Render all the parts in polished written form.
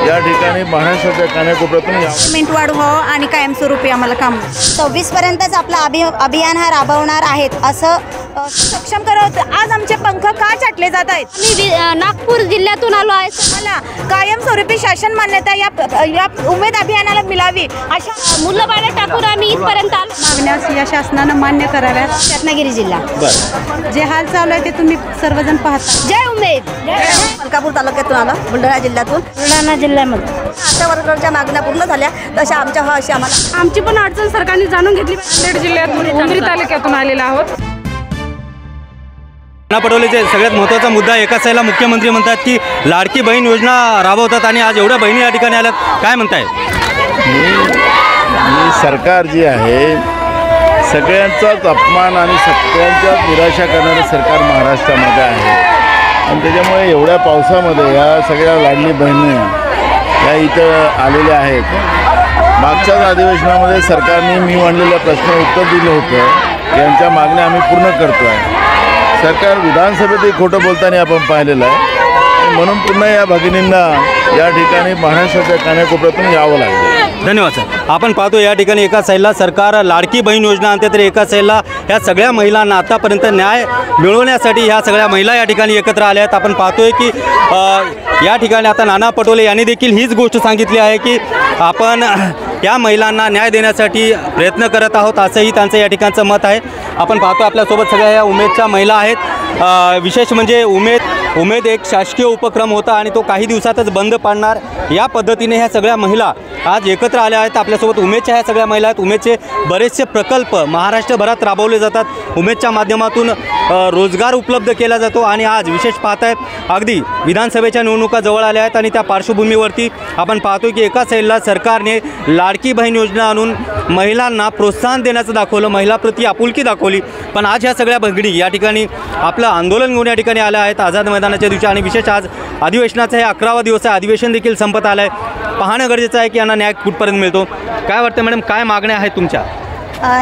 या ठिकाणी महाराष्ट्राच्या कानाकोपऱ्यातून पेमेंट वाढ व्हावं आणि कायमस्वरूपी आम्हाला काम 26 पर्यंतच आपला अभियान हा राबवणार आहेत असं सक्षम करत आज आमचे पंख का छाटले जात आहेत। मी नागपूर जिल्ह्यातून आलो आहे। मला कायमस्वरूपी शासन मान्यता या उमेद अभियानाला मिळावी अशा मुलबाळे टाकून आम्ही इथपर्यंत आलो। मागण्या या शासनानं मान्य कराव्यात। रत्नागिरी जिल्हा जे हाल चालू आहे ते तुम्ही सर्वजण पाहता। जय उमेद। मलकापूर तालुक्यातून आला, बुलढाणा जिल्ह्यातून। बुलढाणा जिल्ह्यामध्ये आशा वर्करच्या मागण्या पूर्ण झाल्या तशा आमच्या अशी आम्हाला आमची पण अडचण सरकारने जाणून घेतली। नांदेड जिल्ह्यातून उमरी तालुक्यातून आलेला आहोत। नाना पटोलेचे सगळ्यात महत्त्वाचा मुद्दा एका साईडला मुख्यमंत्री म्हणतात की लाडकी बहीण योजना राबवतात आणि आज एवढ्या बहिणी या ठिकाणी आल्यात, काय म्हणताय? ही सरकार जी आहे सगळ्यांचाच अपमान आणि सगळ्यांच्याच निराशा करणारं सरकार महाराष्ट्रामध्ये आहे आणि त्याच्यामुळे एवढ्या पावसामध्ये या सगळ्या लाडली बहिणी या इथं आलेल्या आहेत। मागच्याच अधिवेशनामध्ये सरकारने मी मांडलेल्या प्रश्न उत्तर दिलं होतं, यांच्या मागण्या आम्ही पूर्ण करतो आहे। सरकार विधानसभेतही खोटं बोलताना आपण पाहिलेलं आहे, म्हणून पुन्हा या भगिनींना या ठिकाणी महाराष्ट्राच्या कानाकोपऱ्यातून यावं लागलं। धन्यवाद सर। आपण पाहतो या ठिकाणी एका साईडला सरकार लाडकी बहीण योजना आणते तर एका साईडला ह्या सगळ्या महिलांना आतापर्यंत न्याय मिळवण्यासाठी ह्या सगळ्या महिला या ठिकाणी एकत्र आल्या आहेत। आपण पाहतोय की या ठिकाणी आता नाना पटोले यांनी देखील हीच गोष्ट सांगितली आहे की आपण या महिलांना न्याय देण्यासाठी प्रयत्न करत आहोत, असंही त्यांचं या ठिकाणचं मत आहे। आपण पाहतो आपल्यासोबत सगळ्या या उमेदच्या महिला आहेत। विशेष म्हणजे उमेद एक शासकीय उपक्रम होता आणि तो काही दिवसातच बंद पाडणार या पद्धतीने ह्या सगळ्या महिला आज एकत्र आल्या आहेत। आपल्यासोबत उमेदच्या ह्या सगळ्या महिला आहेत। उमेदचे बरेचसे प्रकल्प महाराष्ट्रभरात राबवले जातात। उमेदच्या माध्यमातून रोजगार उपलब्ध केला जातो आणि आज विशेष पाहताय अगदी विधानसभेच्या निवडणुका जवळ आल्या आहेत आणि त्या पार्श्वभूमीवरती आपण पाहतो की एका साईडला सरकारने लाडकी बहीण योजना आणून महिलांना प्रोत्साहन देण्याचं दाखवलं, महिलाप्रती आपुलकी दाखवली, पण आज ह्या सगळ्या भगिनी या ठिकाणी आपलं आंदोलन घेऊन या ठिकाणी आल्या आहेत आझाद मैदानाच्या दिवशी आणि विशेष आज अधिवेशनाचा हे 11वा दिवस आहे। अधिवेशन देखील संपत आलं आहे। पाहणं गरजेचं आहे की यांना न्याय कुठपर्यंत मिळतो। काय वाटतं मॅडम, काय मागण्या आहेत तुमच्या?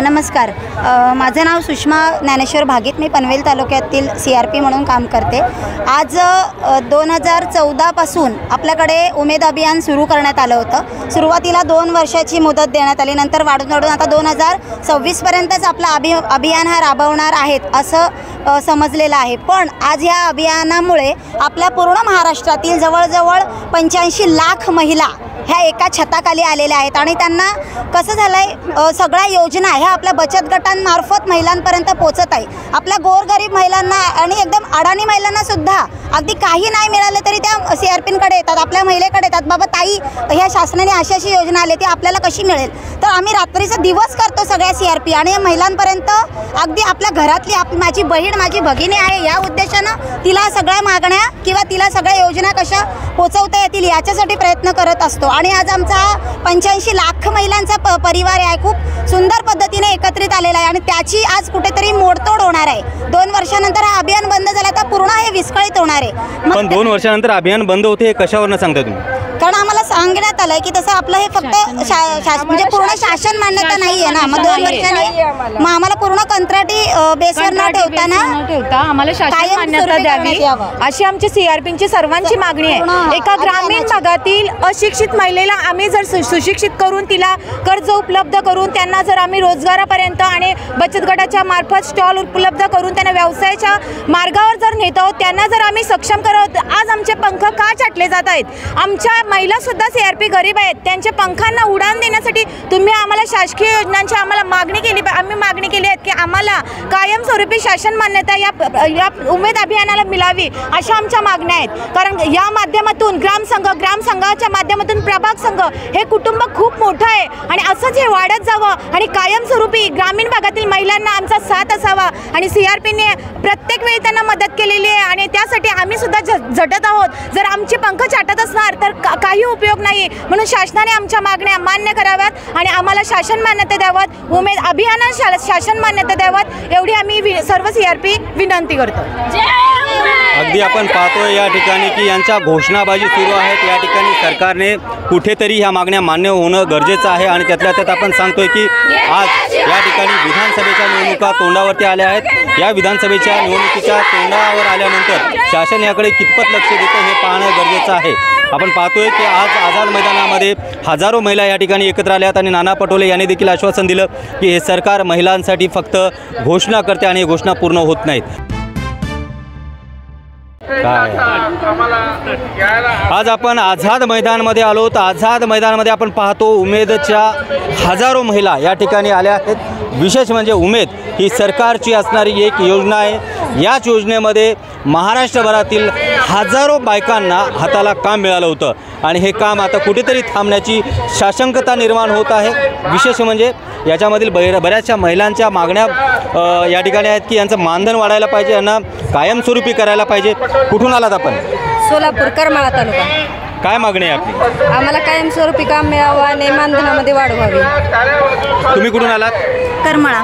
नमस्कार, माझं नाव सुषमा ज्ञानेश्वर भागीत, मी पनवेल तालुक्यातील CRP म्हणून काम करते। आज 2014 पासून आपल्याकडे उमेद अभियान सुरू करण्यात आलं होतं। सुरुवातीला 2 वर्षाची मुदत देण्यात आली, नंतर वाढून आता 2026 पर्यंतच आपला अभियान हा राबवणार आहेत असं समजलेलं आहे। पण आज या अभियानामुळे आपल्या पूर्ण महाराष्ट्रातील जवळजवळ 85 लाख महिला ह्या एका छताखाली आलेल्या आहेत आणि त्यांना कसं झालं आहे, सगळ्या योजना ह्या आपल्या बचत गटांमार्फत महिलांपर्यंत पोचत आहे। आपल्या गोरगरीब महिलांना आणि एकदम अडाणी महिलांना सुद्धा अगदी काही नाही मिळालं तरी त्या CRPंकडे येतात, आपल्या महिलेकडे येतात, बाबा ताई ह्या शासनाने अशी योजना आली ती आपल्याला कशी मिळेल। तर आम्ही रात्रीचा दिवस करतो सगळ्या CRP आणि या महिलांपर्यंत अगदी आपल्या घरातली माझी बहीण माझी भगिनी आहे या उद्देशानं तिला सगळ्या मागण्या किंवा तिला सगळ्या योजना कशा पोचवता येतील याच्यासाठी प्रयत्न करत असतो। आणि आज आमचा 85 लाख महिलांचा परिवार आहे, खूप सुंदर पद्धतीने एकत्रित आलेला आहे आणि त्याची आज कुठेतरी मोडतोड होणार आहे। 2 वर्षानंतर हा अभियान बंद झाला तर पूर्ण हे विस्कळीत होणार आहे। पण 2 वर्षानंतर अभियान बंद होते हे कशावरून सांगता तुम्ही? कारण आम्हाला सांगण्यात आलंय की तसं आपलं हे फक्त म्हणजे पूर्ण शासन मान्यता नाही आहे ना, मग 2 वर्षांनी मग आम्हाला पूर्ण कंत्राटी बेसवर न ठेवता आम्हाला शासन मान्यता द्यावी अशी आमची CRPंची सर्वांची मागणी आहे। एका ग्रामीण भागातील अशिक्षित महिलेला आम्ही जर सुशिक्षित करून तिला कर्ज उपलब्ध करून त्यांना जर आम्ही रोजगारापर्यंत आणि बचत गटाच्या मार्फत स्टॉल उपलब्ध करून त्यांना व्यवसायाच्या मार्गावर जर नेतो, त्यांना जर आम्ही सक्षम करत आज आमचे पंख का छाटले जात आहेत। आमच्या महिला सुद्धा CRP गरीब आहेत, त्यांच्या पंखांना उडान देण्यासाठी तुम्ही आम्हाला शासकीय योजनांची आम्हाला मागणी केली आहे की आम्हाला कायमस्वरूपी शासन मान्यता या उमेद अभियानाला मिळावी अशा आमच्या मागण्या आहेत। कारण या माध्यमातून ग्रामसंघाच्या माध्यमातून प्रभाग संघ हे कुटुंब खूप मोठं आहे आणि असंच हे वाढत जावं आणि कायमस्वरूपी ग्रामीण भागातील महिलांना आमचा साथ असावा आणि CRPने प्रत्येक वेळी त्यांना मदत केलेली आहे आणि त्यासाठी आम्ही सुद्धा झटत आहोत। जर आमचे पंख छाटत असणार तर काही उपयोग नाही, म्हणून शासनाने आमच्या मागण्या मान्य कराव्यात आणि आम्हाला शासन मान्यता द्यावत, उमेद अभियानाला शासन मान्यता द्यावत एवढी आम्ही सर्व CRP विनंती करतो। अगदी आपण पाहतोय या ठिकाणी की यांच्या घोषणाबाजी सुरू आहेत। या ठिकाणी सरकारने कुठेतरी ह्या मागण्या मान्य होणं गरजेचं आहे आणि त्यातल्या त्यात आपण सांगतोय की आज या ठिकाणी विधानसभेच्या निवडणुका तोंडावरती आल्या आहेत। या विधानसभेच्या निवडणुकीच्या तोंडावर आल्यानंतर शासन याकडे कितपत लक्ष देतं हे पाहणं गरजेचं आहे। आपण पाहतोय की आज आझाद मैदानामध्ये हजारो महिला या ठिकाणी एकत्र आल्यात आणि नाना पटोले यांनी देखील आश्वासन दिलं की हे सरकार महिलांसाठी फक्त घोषणा करते आणि घोषणा पूर्ण होत नाहीत। आज आपण आझाद मैदानमध्ये आलो तर आझाद मैदानामध्ये आपण पाहतो उमेदच्या हजारो महिला या ठिकाणी आल्या आहेत। विशेष म्हणजे उमेद ही सरकारची असणारी एक योजना आहे। याच योजनेमध्ये महाराष्ट्रभरातील हजारो बायकांना हाताला काम मिळालं होतं आणि हे काम आता कुठेतरी थांबण्याची साशंकता निर्माण होत आहे। विशेष म्हणजे याच्यामधील बऱ्याचशा महिलांच्या मागण्या या ठिकाणी आहेत की यांचं मानधन वाढायला पाहिजे, यांना कायमस्वरूपी करायला पाहिजे। कुठून आलात आपण? सोलापूर करमाळा तालुका। काय मागणी आहे आपली? आम्हाला कायमस्वरूपी काम मिळावं आणि मानधनामध्ये वाढ व्हावी। तुम्ही कुठून आलात? करमाळा।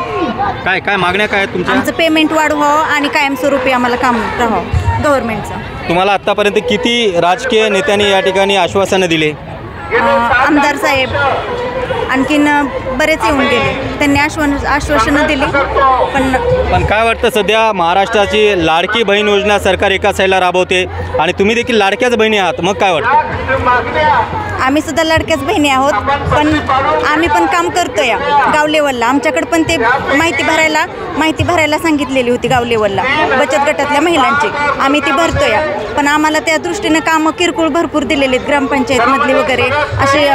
काय काय मागण्या काय आहेत तुमच्या? आमचं पेमेंट वाढवावं आणि कायमस्वरूपी आम्हाला काम राहावं गव्हर्नमेंटचं। तुम्हाला आत्तापर्यंत किती राजकीय नेत्यांनी या ठिकाणी आश्वासनं दिले? आमदार साहेब आणखीन बरेच येऊन गेले, त्यांनी आश्वासनं दिली। पण काय वाटतं सध्या महाराष्ट्राची लाडकी बहीण योजना सरकार एका साईडला राबवते आणि तुम्ही देखील लाडक्याच बहिणी आहात, मग काय वाटतं? आम्ही सुद्धा लाडक्याच बहिणी आहोत, पण आम्ही पण काम करतो या गाव लेवलला। आमच्याकडे पण ते माहिती भरायला सांगितलेली होती गाव लेवलला बचत गटातल्या महिलांची, आम्ही ती भरतो या। पण आम्हाला त्या दृष्टीनं कामं किरकोळ भरपूर दिलेली आहेत, ग्रामपंचायतमधली वगैरे असे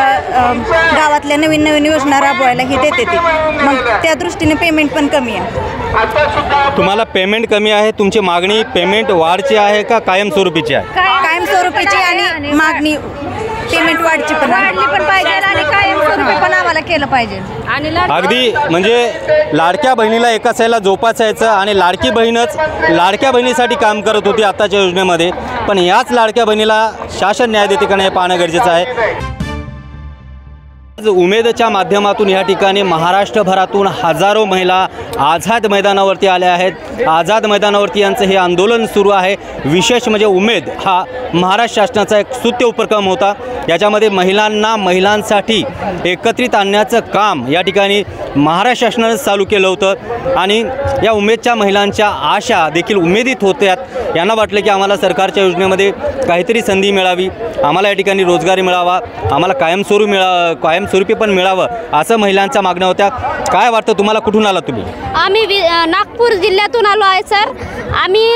गावातल्या नवीन योजना राबवायला ही देते ती, मग त्या दृष्टीने पेमेंट पण कमी आहे। तुम्हाला पेमेंट कमी आहे, तुमची मागणी पेमेंट वाढची आहे का कायमस्वरूपीची आहे? कायमस्वरूपीची आणि मागणी पेमेंट वाढची पण पाहिजे आणि कायमस्वरूपी पण आम्हाला केलं पाहिजे। आणि अगदी म्हणजे लाडक्या बहिणीला एका साईडला जोपासायचं आणि लाडकी बहीणच लाडक्या बहिणीसाठी काम करत होती आत्ताच्या योजनेमध्ये, पण याच लाडक्या बहिणीला शासन न्याय देते का नाही हे पाहणं गरजेचं आहे। उमेदच्या माध्यमातून या ठिकाणी महाराष्ट्रभरातून हजारो महिला आझाद मैदानावरती आल्या आहेत। आझाद मैदानावरती यांचं हे आंदोलन सुरू आहे। विशेष म्हणजे उमेद हा महाराष्ट्र शासनाचा एक स्तुत्य उपक्रम होता, याच्यामध्ये महिलांसाठी एकत्रित आणण्याचं काम या ठिकाणी महाराष्ट्र शासनानं चालू केलं होतं आणि या उमेदच्या महिलांच्या आशा देखील उमेदित होत्यात। यांना वाटलं की आम्हाला सरकारच्या योजनेमध्ये काहीतरी संधी मिळावी, आम्हाला या ठिकाणी रोजगारी मिळावा, आम्हाला कायमस्वरूपी पण मिळावं, असं महिलांच्या मागण्या होत्या। काय वाटतं तुम्हाला? कुठून आला तुम्ही? आम्ही नागपूर जिल्ह्यातून आलो आहे सर। आम्ही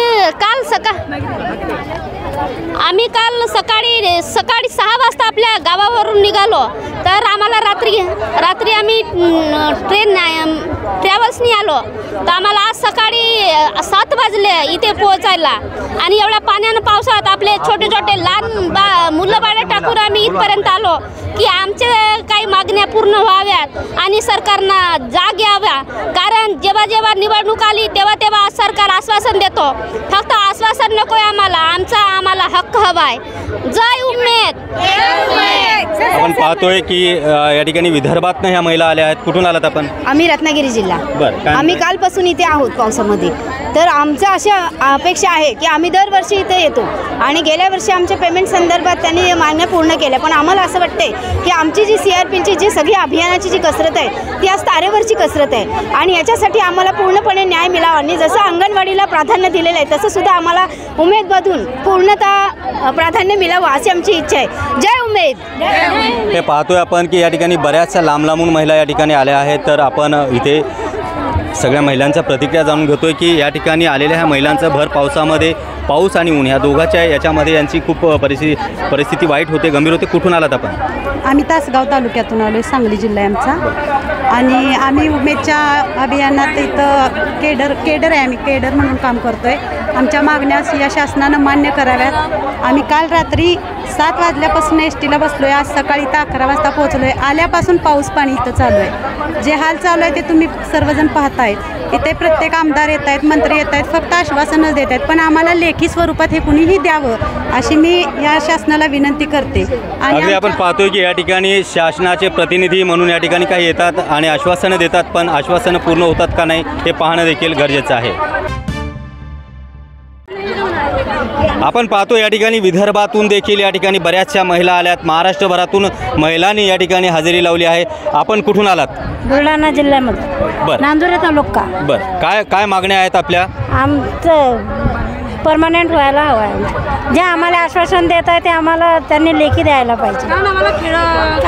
काल सकाळी 6 वाजता आपल्या गावावरून निघालो, तर आम्हाला रात्री आम्ही ट्रॅव्हल्सनी आलो, तर आम्हाला आज सकाळी 7 वाजले इथे पोहोचायला। आणि एवढ्या पाण्यानं पावसाळ्यात आपले छोटे लहान मुलं बाळं टाकून आम्ही इथपर्यंत आलो की आमचे काही मागण्या पूर्ण व्हाव्यात आणि सरकारनं जाग याव्या। कारण जेव्हा निवडणूक आली तेव्हा सरकार आश्वासन देतो, फक्त आश्वासन नको आहे आम्हाला हक्क हवा आहे। जय उमेद। आपण पाहतोय की या ठिकाणी विदर्भातनं ह्या महिला आल्या आहेत। कुठून आलात आपण? आम्ही रत्नागिरी जिल्हा। आम्ही कालपासून इथे आहोत पावसामध्ये, तर आमचं अशा अपेक्षा आहे की आम्ही दरवर्षी इथे येतो आणि गेल्या वर्षी आमच्या पेमेंट संदर्भात त्यांनी मागण्या पूर्ण केल्या, पण आम्हाला असं वाटतंय की आमची जी CRPची जी सगळी अभियानाची जी कसरत आहे ती आज तारेवरची कसरत आहे आणि याच्यासाठी आम्हाला पूर्णपणे न्याय मिळावा आणि जसं अंगणवाडीला प्राधान्य दिलेलं आहे तसं सुद्धा आम्हाला उमेदमधून पूर्णतः प्राधान्य मिळावं अशी आमची इच्छा आहे। जय उमेद। हे पाहतोय आपण की या ठिकाणी बऱ्याचशा लांबून महिला या ठिकाणी आल्या आहेत, तर आपण इथे सगळ्या महिलांच्या प्रतिक्रिया जाणून घेतोय की या ठिकाणी आलेल्या ह्या महिलांचं भर पावसामध्ये पाऊस आणि ऊन ह्या दोघांच्या याच्यामध्ये यांची खूप परिस्थिती वाईट होते, गंभीर होते। कुठून आलात आपण? आम्ही तासगाव तालुक्यातून आलो आहे, सांगली जिल्हा आहे आमचा। आणि आम्ही उमेदच्या अभियानात इथं केडर आहे, आम्ही केडर म्हणून काम करतो आहे। आमच्या मागण्या या शासनानं मान्य कराव्यात। आम्ही काल रात्री 7 वाजल्यापासून STला बसलो आहे, आज सकाळी 11 वाजता पोहोचलो आहे। आल्यापासून पाऊस पाणी इथं चालू आहे, जे हाल चालू आहे ते तुम्ही सर्वजण पाहतायत। इथे प्रत्येक आमदार येत आहेत, मंत्री येत आहेत, फक्त आश्वासनच देत आहेत, पण आम्हाला लेखी स्वरूपात हे कुणीही द्यावं अशी मी या शासनाला विनंती करते। आणि आपण पाहतोय की या ठिकाणी शासनाचे प्रतिनिधी म्हणून या ठिकाणी काही येतात आणि आश्वासनं देतात, पण आश्वासनं पूर्ण होतात का नाही हे पाहणं देखील गरजेचं आहे। आपण पाहतो या ठिकाणी विदर्भातून देखील या ठिकाणी बऱ्याचशा महिला आल्यात, महाराष्ट्रभरातून महिलांनी या ठिकाणी हजेरी लावली आहे. आपण कुठून आलात? बुलढाणा जिल्ह्यामध्ये बरं नांदुरे तालुका. बरं, काय काय मागण्या आहेत आपल्या? आमचं परमनंट व्हायला हवं आहे. जे आम्हाला आश्वासन देत आहे ते आम्हाला त्यांनी लेखी द्यायला पाहिजे.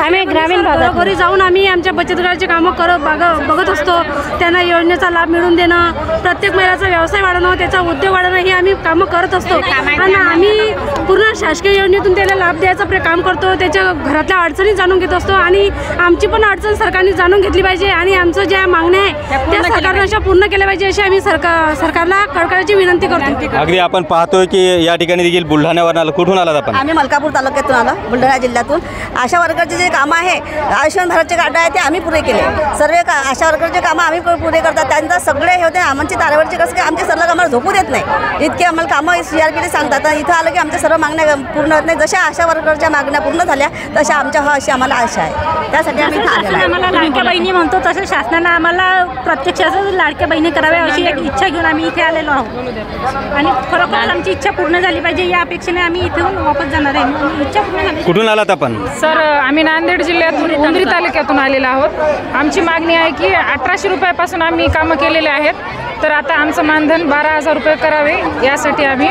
आम्ही ग्रामीण भागात घरी जाऊन आम्ही आमच्या बचत गटाचे कामं बघत असतो. त्यांना योजनेचा लाभ मिळवून देणं, प्रत्येक महिलाचा व्यवसाय वाढवणं, त्याचा उद्योग वाढवणं ही आम्ही कामं करत असतो. आणि आम्ही पूर्ण शासकीय योजनेतून त्याला लाभ द्यायचं काम करतो. त्याच्या घरातल्या अडचणी जाणून घेत असतो आणि आमची पण अडचण सरकारने जाणून घेतली पाहिजे आणि आमचं ज्या मागण्या आहे त्या सरकारने अशा पूर्ण केल्या पाहिजे अशी आम्ही सरकारला कळकळीची विनंती करतो. अगदी आपण पाहतोय की या ठिकाणी देखील बुलढाण्यावर आलं. कुठून आलात आपण? आम्ही मलकापूर तालुक्यातून आलो, बुलढाणा जिल्ह्यातून. आशा वर्करचे जे कामं आहे, आयुष्यमान भारतचे कार्ड आहे ते आम्ही पुरे केले. सर्व आशा वर्करचे कामं आम्ही पुरे करतात. त्यांचं सगळे हे होते. आमची तारेवरचे कसं की आमचे सरला आम्हाला झोपू देत नाही, इतके आम्हाला कामं CRPने सांगतात. इथं आलं की आमच्या सर्व मागण्या पूर्ण होत नाही. जशा आशा वर्करच्या मागण्या पूर्ण झाल्या तशा आमच्या अशी आम्हाला आशा आहे. त्यासाठी आम्ही इथं आलेलो आहे. आम्हाला लाडक्या बहिणी म्हणतो तसं शासनानं आम्हाला प्रत्यक्षात लाडक्या बहिणी कराव्या अशी एक इच्छा घेऊन आम्ही इथे आलेलो आहोत. आणि खरोखर आमची इच्छा पूर्ण झाली पाहिजे या अपेक्षेने आम्ही इथून वापस जाणार आहे. इच्छा पूर्ण झाली. कुठून आलात आपण? सर, आम्ही नांदेड जिल्ह्यातून उमरी तालुक्यातून आलेलो आहोत. आमची मागणी आहे की 1800 रुपयापासून आम्ही कामं केलेले आहेत, तर आता आमचं मानधन 12,000 रुपये करावे यासाठी आम्ही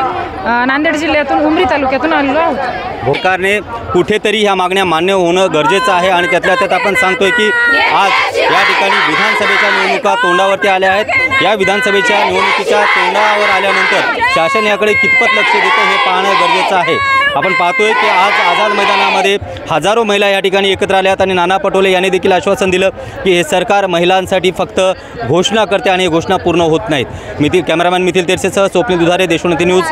नांदेड जिल्ह्यातून उमरी तालुक्यातून आलेलो आहोत. सरकारने कुठेतरी ह्या मागण्या मान्य होणं गरजेचं आहे आणि त्यातल्या त्यात आपण सांगतोय की आज या ठिकाणी विधानसभेच्या निवडणुका तोंडावरती आल्या आहेत. या विधानसभेच्या निवडणुकीच्या तोंडावर आल्यानंतर शासन याकडे कितपत लक्ष देतं हे पाहणं गरजेचं आहे. आपण पाहतोय की आज आझाद मैदानामध्ये हजारो महिला या ठिकाणी एकत्र आल्यात आणि नाना पटोले यांनी देखील आश्वासन दिलं की हे सरकार महिलांसाठी फक्त घोषणा करते आणि घोषणा पूर्ण होत नाहीत. Cameraman methyl तेरसेसह Swapnil दुधारे, Deshonnati news.